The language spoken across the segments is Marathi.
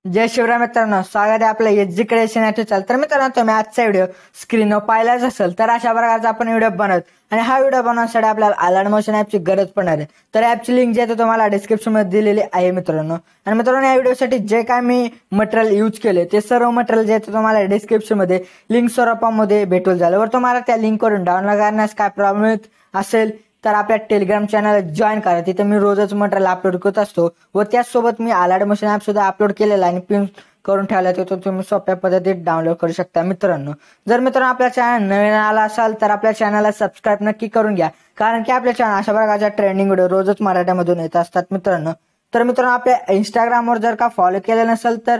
जय शिवराय मित्रांनो, स्वागत आहे आपलं एजी क्रिएशन चॅनल. तर मित्रांनो, तुम्ही आजचा व्हिडिओ स्क्रीनवर पाहिलाच असेल. तर अशा प्रकारचा आपण व्हिडिओ बनवत आणि हा व्हिडिओ बनवण्यासाठी आपल्याला अलार्म मोशन ॲपची गरज पडणार आहे. तर ॲपची लिंक जी आहे तुम्हाला डिस्क्रिप्शनमध्ये दिलेली आहे मित्रांनो. आणि मित्रांनो, या व्हिडिओसाठी जे काय मी मटेरियल यूज केले ते सर्व मटेरियल जे आहे तुम्हाला डिस्क्रिप्शनमध्ये लिंक स्वरूपामध्ये भेटून जाईल. वर तुम्हाला त्या लिंकवरून डाउनलोड करण्यास काय प्रॉब्लेम असेल तर आपल्या टेलिग्राम चॅनल जॉईन करा. तिथे मी रोजच मटेरियल अपलोड करत असतो व त्याचसोबत मी अलार्म मोशन ॲप सुद्धा अपलोड केलेला आणि पिन करून ठेवला आहे. तो तुम्ही सोप्या पद्धतीत डाउनलोड करू शकता मित्रांनो. जर मित्रांनो आपल्या चॅनल नवीन आला असाल तर आपल्या चॅनलला सबस्क्राईब नक्की करून घ्या, कारण की आपल्या चॅनल अशा प्रकारच्या ट्रेंडिंग व्हिडिओ रोजच मराठीमधून येत असतात मित्रांनो. तर मित्रांनो, आपल्या इंस्टाग्रामवर जर का फॉलो केलं नसेल तर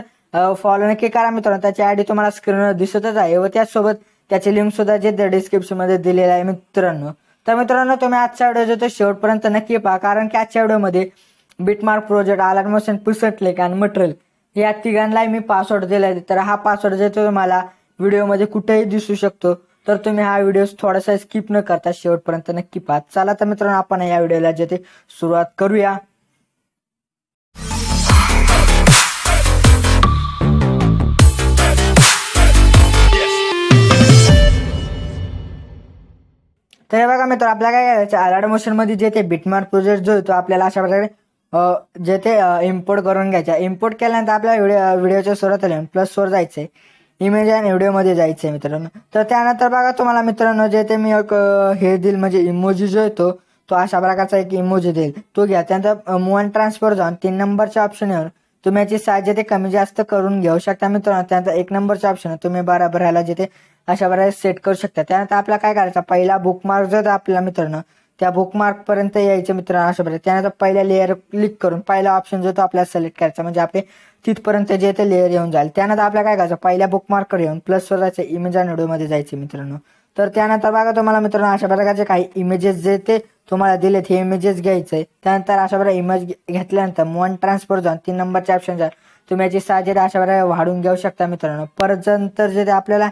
फॉलो नक्की करा मित्रांनो. त्याची आयडी तुम्हाला स्क्रीनवर दिसतच आहे व त्याचसोबत त्याची लिंक सुद्धा जे डिस्क्रिप्शनमध्ये दिलेली आहे मित्रांनो. तर मित्रांनो, तुम्ही आजचा व्हिडिओ जो तो शेवटपर्यंत नक्की पहा, कारण की आजच्या व्हिडिओमध्ये Bitmark project, alarm motion, preset link आणि मटेरियल या तिघांनाही मी पासवर्ड दिला आहे. तर हा पासवर्ड जो तुम्हाला व्हिडिओमध्ये कुठेही दिसू शकतो. तर तुम्ही हा व्हिडिओ थोडासा स्किप न करता शेवटपर्यंत नक्की पहा. चला तर मित्रांनो, आपण या व्हिडिओला जे ते सुरुवात करूया. तर हे बघा मित्र, आपल्याला काय करायचं, अलार्म मोशन मध्ये जे ते बिटमार्क प्रोजेक्ट जो तो आपल्याला अशा प्रकारे जे ते इम्पोर्ट करून घ्यायचा. इम्पोर्ट केल्यानंतर आपल्या व्हिडिओच्या सुरुवातीला प्लसवर जायचंय, इमेज आणि व्हिडिओमध्ये जायचंय मित्रांनो. तर त्यानंतर बघा तुम्हाला मित्रांनो जे ते मी एक हे देईल, म्हणजे इमोजी जो येतो तो अशा प्रकारचा एक इमोजी देईल, तो घ्या. त्यानंतर मूव अँड ट्रान्सफर जाऊन 3 नंबरच्या ऑप्शनवर तुम्ही याची साईज जे ते कमी जास्त करून घेऊ शकता मित्रांनो. त्यानंतर 1 नंबरच्या ऑप्शन तुम्ही बराबर ह्याला जे ते अशा प्रकारे सेट करू शकता. त्यानंतर आपल्याला काय करायचं, पहिला बुकमार्क जो आपल्याला मित्रांनो त्या बुकमार्क पर्यंत यायचं मित्रांनो अशा प्रकारे. त्यानंतर पहिल्या लेअर क्लिक करून पहिला ऑप्शन जो तो आपल्याला सिलेक्ट करायचा, म्हणजे आपले तिथपर्यंत जे ते लेअर येऊन जाईल. त्यानंतर आपल्याला काय करायचं, पहिल्या बुकमार्कवर येऊन प्लसवर जायचं, इमेज आणि व्हिडिओमध्ये जायचे मित्रांनो. तर त्यानंतर बघा तुम्हाला मित्रांनो अशा प्रकारचे काही इमेजेस जे ते तुम्हाला दिलेत हे इमेजेस घ्यायचे. त्यानंतर अशा प्रकारे इमेज घेतल्यानंतर मूव अँड ट्रान्सफर जाऊन 3 नंबरच्या ऑप्शन जाईल, तुम्ही याची साईज अशा प्रकारे वाढून घेऊ शकता मित्रांनो. परत नंतर जे ते आपल्याला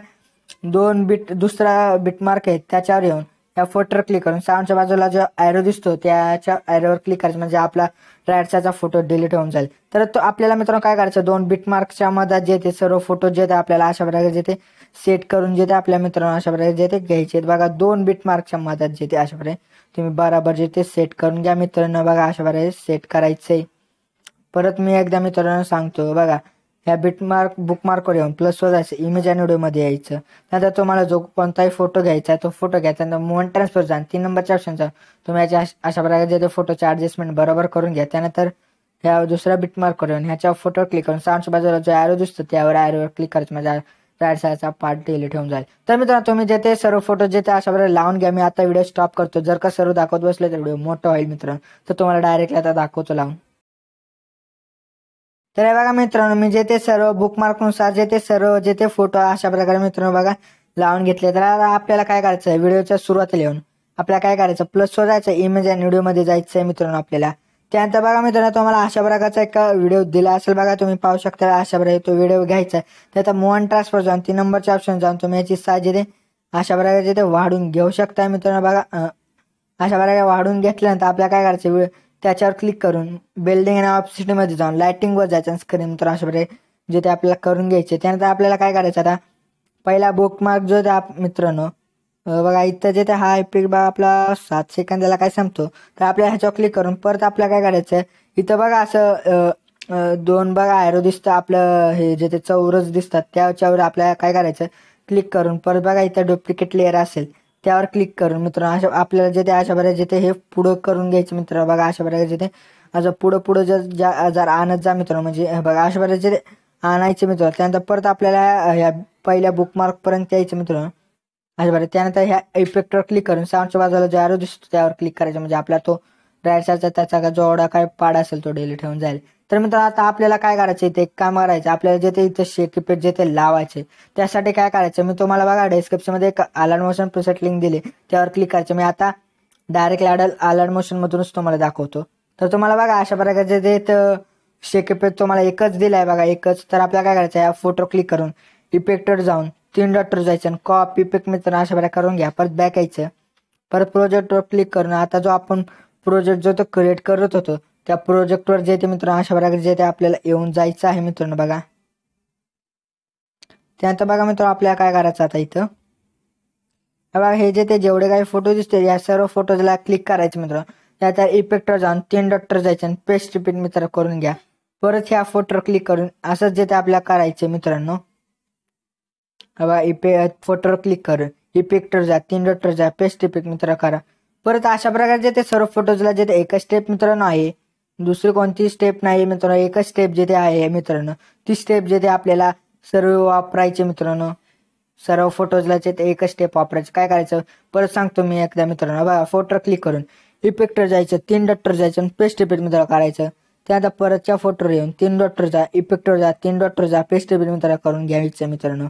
दुसरा बिटमार्क आहे त्याच्यावर येऊन या फोटोवर क्लिक करून साऊंडच्या बाजूला जो ॲरो दिसतो त्याच्या ॲरोवर क्लिक करायचं, म्हणजे आपला राईट साईडचा फोटो डिलीट होऊन जाईल. तर तो आपल्याला मित्रांनो काय करायचं, 2 बिटमार्कच्या मध्ये जे ते सर्व फोटो जे ते आपल्याला अशा प्रकारे जे ते सेट करून जे ते आपल्या मित्रांनो अशा प्रकारे जे ते घ्यायचे बघा. 2 बिटमार्कच्या मध्ये जे ते अशा प्रकारे तुम्ही बराबर जे ते सेट करून घ्या मित्रांनो. बघा अशा प्रकारे सेट करायचंय. परत मी एकदा मित्रांनो सांगतो बघा, ह्या बुकमार्कवर येऊन प्लसवर जायचं, इमेज आणि व्हिडिओमध्ये यायचं. त्यानंतर तुम्हाला जो कोणताही फोटो घ्यायचा आहे तो फोटो घ्यायचा. नंतर मूव अँड ट्रान्सफर जा, 3 नंबरच्या ऑप्शनचा तुम्ही याच्या अशा प्रकारे जे ते फोटोचे ॲडजस्टमेंट बरोबर करून घ्या. त्यानंतर ह्या दुसऱ्या बिटमार्कवर येऊन ह्याच्या फोटोवर क्लिक करून साऊंडच्या बाजूला जो ॲरो दिसतो त्यावर ॲरोवर क्लिक करायचं, म्हणजे राईट साईडचा पार्ट डिलीट होऊन जाईल. तर मित्रांनो, तुम्ही जे ते सर्व फोटो जे ते अशा प्रकारे लावून घ्या. मी आता व्हिडिओ स्टॉप करतो. जर का सर्व दाखवत बसले तर व्हिडिओ मोठा होईल मित्रांनो, तर तुम्हाला डायरेक्टली आता दाखवतो लावून. तर हे बघा मित्रांनो, मी जे ते सर्व बुकमार्कनुसार जे ते सर्व जे ते फोटो अशा प्रकारे मित्रांनो बघा लावून घेतले. तर आपल्याला काय करायचं आहे, व्हिडिओच्या सुरुवातीला येऊन आपल्याला काय करायचं, प्लसवर जायचं, इमेज आणि व्हिडिओमध्ये जायचं आहे मित्रांनो आपल्याला. त्यानंतर बघा मित्रांनो, तुम्हाला अशा प्रकारचा एक व्हिडिओ दिला असेल बघा, तुम्ही पाहू शकता अशा प्रकारे तो व्हिडिओ घ्यायचा आहे. त्याचा मूव अँड ट्रान्सफर जाऊन 3 नंबरच्या ऑप्शन जाऊन तुम्ही याची साईज जे अशा प्रकारे जे ते वाढून घेऊ शकता मित्रांनो. बघा अशा प्रकारे वाढून घेतल्यानंतर आपल्याला काय करायचं, त्याच्यावर क्लिक करून बिल्डिंग आणि ऑप्शनमध्ये जाऊन लाइटिंगवर जायचं स्क्रीन तर अशा प्रकारे जे ते आपल्याला करून घ्यायचे. त्यानंतर आपल्याला काय करायचं, आता पहिला बुकमार्क जो ते मित्रांनो बघा इथं जे ते हा इफेक्ट बघा आपला 7 सेकंदाला काय संपतो. तर आपल्याला ह्याच्यावर क्लिक करून परत आपल्याला काय करायचं, इथं बघा असं 2 बघा ॲरो दिसतं, आपलं हे जे ते चौरस दिसतात त्याच्यावर आपल्याला काय करायचं, क्लिक करून परत बघा इथं डुप्लिकेट लेअर असेल त्यावर क्लिक करून मित्रांनो अशा आपल्याला जे ते अशा प्रकारे जे ते हे पुढं करून घ्यायचं मित्रांनो. बघा अशा प्रकारे जे ते असं पुढं जर आणत जा मित्रांनो, म्हणजे बघा अशा प्रकारे जे ते आणायचे मित्रांनो. त्यानंतर परत आपल्याला ह्या पहिल्या बुकमार्कपर्यंत यायचं मित्रांनो अशा प्रकारे. त्यानंतर ह्या इफेक्टवर क्लिक करून साऊंडच्या बाजूला जो ॲरो दिसतो त्यावर क्लिक करायचं, म्हणजे आपला तो राईट साईडचा त्याचा जेवढा काय पाड असेल तो डिलीट होऊन जाईल. तर मित्रांनो, आता आपल्याला काय करायचं, इथे एक काम करायचं, आपल्याला जे ते इथं शेक इफेक्ट जे ते लावायचे. त्यासाठी काय करायचं, मी तुम्हाला बघा डिस्क्रिप्शनमध्ये एक अलार्म मोशन प्रीसेट लिंक दिली, त्यावर क्लिक करायचं. मी आता डायरेक्ट अलार्म मोशनमधूनच तुम्हाला दाखवतो. तर तुम्हाला बघा अशा प्रकारचे जे शेक इफेक्ट तुम्हाला एकच दिला आहे बघा, एकच. तर आपल्याला काय करायचं, या फोटो क्लिक करून इफेक्टवर जाऊन 3 डॉटवर जायचं आणि कॉपी इफेक्ट मित्रांनो अशा प्रकारे करून घ्या. परत बॅक यायचं, परत प्रोजेक्टवर क्लिक करून आता जो आपण प्रोजेक्ट जो तो क्रिएट करत होतो त्या प्रोजेक्टवर जे ते मित्रांनो अशा प्रकारे जे ते आपल्याला येऊन जायचं आहे मित्रांनो बघा. त्यानंतर बघा मित्रांनो आपल्याला काय करायचं आता इथं बघा हे जे ते जेवढे काही फोटो दिसते या सर्व फोटोजला क्लिक करायचे मित्रांनो. त्यानंतर इफेक्टवर जाऊन 3 डॉटवर जायचं आणि पेस्ट रिपीट मित्र करून घ्या. परत ह्या फोटोवर क्लिक करून असंच जे ते आपल्याला करायचं मित्रांनो. बघा फोटोवर क्लिक करून इफेक्टवर जा 3 डॉटवर जा पेस्ट रिपीट मित्र करा. परत अशा प्रकारे जे ते सर्व फोटोजला जे ते एकच स्टेप मित्रांनो आहे, दुसरी कोणती स्टेप नाही मित्रांनो, एकच स्टेप जे ते आहे मित्रांनो. ती स्टेप जे ते आपल्याला सर्व वापरायचे मित्रांनो. सर्व फोटोजला जे ते एकच स्टेप वापरायचं. काय करायचं परत सांगतो मी एकदा मित्रांनो. बघा फोटोवर क्लिक करून इफेक्टवर जायचं 3 डॉटवर जायचं आणि पेस्ट रिपीट मित्र करायचं. त्यानंतर परतच्या फोटोवर येऊन 3 डॉटवर जा इफेक्टवर जा 3 डॉटवर जा पेस्ट रिपीट मित्र करून घ्यायचं मित्रांनो.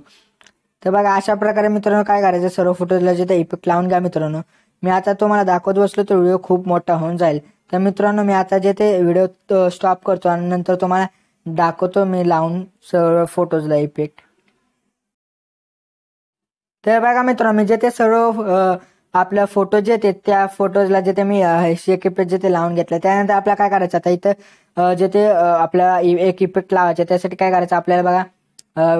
तर बघा अशा प्रकारे मित्रांनो काय करायचं सर्व फोटोजला जे ते इफेक्ट लावून घ्या मित्रांनो. मी आता तुम्हाला दाखवत बसलो तर व्हिडिओ खूप मोठा होऊन जाईल. तर मित्रांनो मी आता जे ते व्हिडिओ स्टॉप करतो आणि नंतर तुम्हाला दाखवतो मी लावून सर्व फोटोजला इफेक्ट. तर बघा मित्रांनो मी जे ते सर्व आपल्या फोटो जे ते त्या फोटोजला जे ते मी एक इफेक्ट जे ते लावून घेतलं. त्यानंतर आपल्याला काय करायचं आता इथं जे ते आपल्याला एक इफेक्ट लावायचे त्यासाठी काय करायचं आपल्याला बघा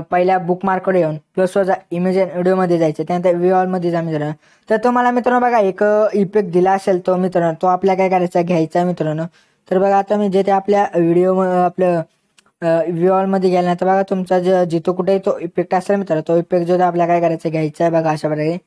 पहिल्या बुकमार्कवर येऊन प्लसवर जा इमेज अँड व्हिडिओमध्ये जायचं. त्यानंतर व्ह्यू ऑलमध्ये जा मित्रांनो. तर तुम्हाला मित्रांनो बघा एक इफेक्ट दिला असेल तो मित्रांनो तो आपल्याला काय करायचा घ्यायचा आहे मित्रांनो. तर बघा आता मी जे ते आपल्या व्हिडिओ आपलं व्ह्यू ऑलमध्ये गेल्यानंतर बघा तुमचा जिथं कुठे तो इफेक्ट असेल मित्रांनो तो इफेक्ट जो आपल्याला काय करायचं घ्यायचा आहे बघा अशा प्रकारे.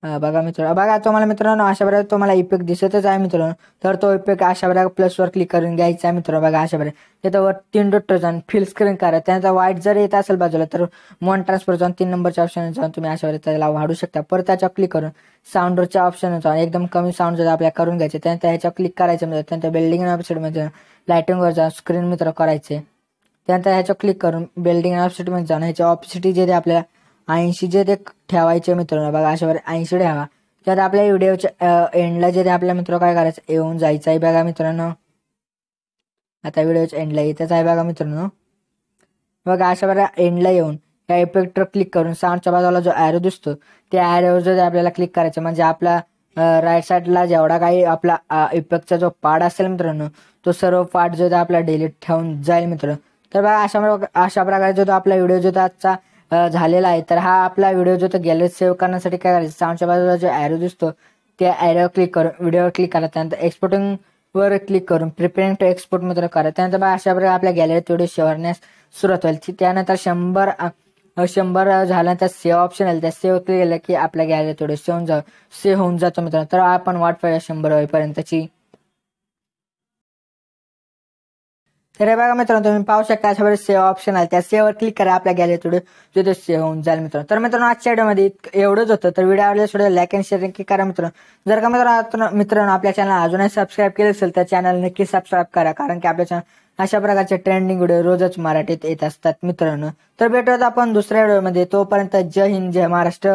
बघा मित्रांनो बघा तुम्हाला मित्रांनो अशा प्रकारे तुम्हाला इफेक्ट दिसतच आहे मित्रांनो. तर तो इफेक्ट अशा प्रकारे प्लसवर क्लिक करून घ्यायचा आहे मित्रांनो. बघा अशा प्रकारे त्याच्यावर 3 डॉट जाऊन फिल स्क्रीन करा. त्यानंतर व्हाईट जर येत असेल बाजूला तर मॉन ट्रान्सफर जाऊन 3 नंबरच्या ऑप्शन जाऊन तुम्ही अशा प्रकारे त्याला वाढू शकता. परत त्याच्यावर क्लिक करून साऊंडवरच्या ऑप्शन जाऊन एकदम कमी साऊंड जर आपल्याला करून घ्यायचे. त्यानंतर ह्याच्यावर क्लिक करायचं म्हणजे त्यानंतर बिल्डिंग वेबसाईटमध्ये लायटिंगवर जाऊन स्क्रीन मित्र करायचे. त्यानंतर ह्याच्यावर क्लिक करून बिल्डिंग वेबसाईटमध्ये जाऊन ह्याच्या ऑपसिटी जे ते आपल्याला 80 जे ते ठेवायचे मित्रांनो. बघा अशा प्रकारे 80 ठेवा. त्यात आपल्या व्हिडिओच्या एंडला जे ते आपल्या मित्र काय करायचं येऊन जायचं आहे बघा मित्रांनो. आता व्हिडिओच्या एंडला येतच आहे बघा मित्रांनो. बघा अशा प्रकारे एंडला येऊन त्या इफेक्टवर क्लिक करून साऊंडच्या बाजूला जो ॲरो दिसतो त्या ॲरोवर जो आपल्याला क्लिक करायचं म्हणजे आपला राईट साईडला जेवढा काही आपला इफेक्टचा जो पार्ट असेल मित्रांनो तो सर्व पार्ट जो आपला डिलीट ठेवून जाईल मित्रांनो. तर बघा अशा प्रकारे जो आपला व्हिडिओ जो आजचा झालेला आहे तर हा आपला व्हिडिओ जो गॅलरीत सेव्ह करण्यासाठी काय करायचं साऊंडच्या बाजूला जो ॲरो दिसतो त्या ॲरोवर क्लिक करून व्हिडिओवर क्लिक करा. त्यानंतर एक्सपोर्टिंगवर क्लिक करून प्रिपेअरिंग टू एक्सपोर्ट मित्र करा. त्यानंतर बघा अशा प्रकारे आपल्या गॅलरीत व्हिडिओ शेअरण्यास सुरुवात होईल. त्यानंतर 100 झाल्यानंतर सेव्ह ऑप्शन आलं त्या सेव्ह क्लिक केलं की आपल्या गॅलरीत व्हिडिओ सेव्ह होऊन जातो मित्रांनो. तर आपण वाट पाहूया 100 होईपर्यंतची. तर हे बघा मित्रांनो तुम्ही पाहू शकता अशा प्रकारे सेव्ह ऑप्शन आहे त्या सेव्हवर क्लिक करा. आपल्या गॅलरीत व्हिडिओ जो ते सेव्ह होऊन जाईल मित्रांनो. तर मित्रांनो आजच्या व्हिडिओमध्ये एवढंच होतं. तर व्हिडिओ आवडल्यास व्हिडिओ लाईक आणि शेअर नक्की करा मित्रांनो. जर का मित्रांनो आपल्या चॅनल अजूनही सबस्क्राईब केलं असेल तर चॅनल नक्की सबस्क्राईब करा कारण की आपल्या चॅनल अशा प्रकारचे ट्रेंडिंग व्हिडिओ रोजच मराठीत येत असतात मित्रांनो. तर भेटूयात आपण दुसऱ्या व्हिडिओमध्ये. तोपर्यंत जय हिंद जय महाराष्ट्र.